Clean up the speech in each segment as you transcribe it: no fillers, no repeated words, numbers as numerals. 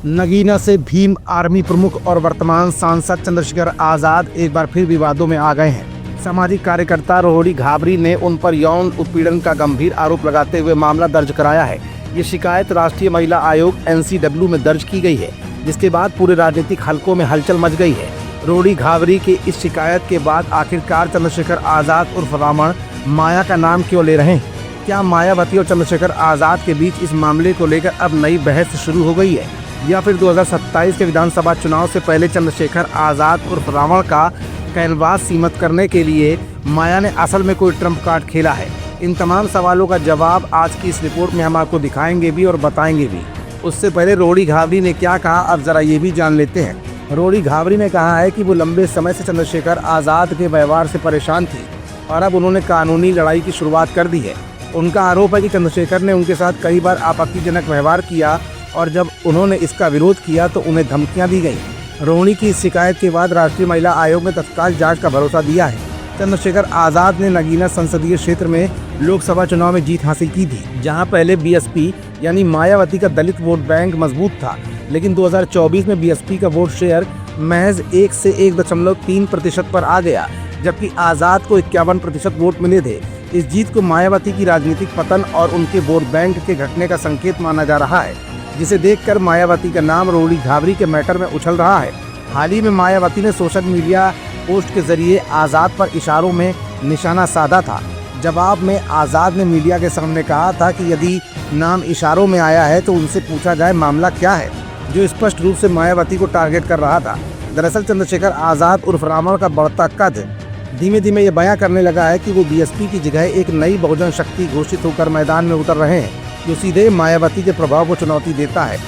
नगीना से भीम आर्मी प्रमुख और वर्तमान सांसद चंद्रशेखर आजाद एक बार फिर विवादों में आ गए हैं। सामाजिक कार्यकर्ता रोहिणी घाबरी ने उन पर यौन उत्पीड़न का गंभीर आरोप लगाते हुए मामला दर्ज कराया है। ये शिकायत राष्ट्रीय महिला आयोग NCW में दर्ज की गई है, जिसके बाद पूरे राजनीतिक हलकों में हलचल मच गई है। रोहिणी घाबरी की इस शिकायत के बाद आखिरकार चंद्रशेखर आजाद उर्फ रावण माया का नाम क्यों ले रहे हैं? क्या मायावती और चंद्रशेखर आजाद के बीच इस मामले को लेकर अब नई बहस शुरू हो गई है, या फिर 2027 के विधानसभा चुनाव से पहले चंद्रशेखर आजाद उर्फ रावण का कैनवास सीमित करने के लिए माया ने असल में कोई ट्रम्प कार्ड खेला है? इन तमाम सवालों का जवाब आज की इस रिपोर्ट में हम आपको दिखाएंगे भी और बताएंगे भी। उससे पहले रोहिणी घाबरी ने क्या कहा, अब जरा ये भी जान लेते हैं। रोहिणी घाबरी ने कहा है कि वो लंबे समय से चंद्रशेखर आजाद के व्यवहार से परेशान थी और अब उन्होंने कानूनी लड़ाई की शुरुआत कर दी है। उनका आरोप है कि चंद्रशेखर ने उनके साथ कई बार आपत्तिजनक व्यवहार किया और जब उन्होंने इसका विरोध किया तो उन्हें धमकियां दी गईं। रोहिणी की इस शिकायत के बाद राष्ट्रीय महिला आयोग ने तत्काल जांच का भरोसा दिया है। चंद्रशेखर आजाद ने नगीना संसदीय क्षेत्र में लोकसभा चुनाव में जीत हासिल की थी, जहां पहले BSP यानी मायावती का दलित वोट बैंक मजबूत था, लेकिन 2024 में BSP का वोट शेयर महज 1 से 1.3% पर आ गया, जबकि आजाद को 51% वोट मिले थे। इस जीत को मायावती की राजनीतिक पतन और उनके वोट बैंक के घटने का संकेत माना जा रहा है, जिसे देखकर मायावती का नाम रोहिणी घाबरी के मैटर में उछल रहा है। हाल ही में मायावती ने सोशल मीडिया पोस्ट के जरिए आजाद पर इशारों में निशाना साधा था। जवाब में आजाद ने मीडिया के सामने कहा था कि यदि नाम इशारों में आया है तो उनसे पूछा जाए मामला क्या है, जो स्पष्ट रूप से मायावती को टारगेट कर रहा था। दरअसल चंद्रशेखर आजाद उर्फ रावण का बढ़ता कद धीमे धीमे ये बयां करने लगा है कि वो BSP की जगह एक नई बहुजन शक्ति घोषित होकर मैदान में उतर रहे हैं, जो सीधे मायावती के प्रभाव को चुनौती देता है।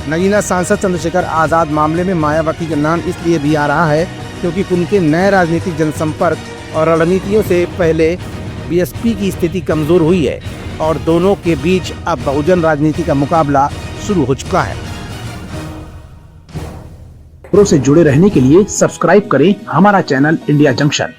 नगीना सांसद चंद्रशेखर आजाद मामले में मायावती का नाम इसलिए भी आ रहा है क्योंकि उनके नए राजनीतिक जनसंपर्क और रणनीतियों से पहले BSP की स्थिति कमजोर हुई है और दोनों के बीच अब बहुजन राजनीति का मुकाबला शुरू हो चुका है। खबरों से जुड़े रहने के लिए सब्सक्राइब करें हमारा चैनल इंडिया जंक्शन।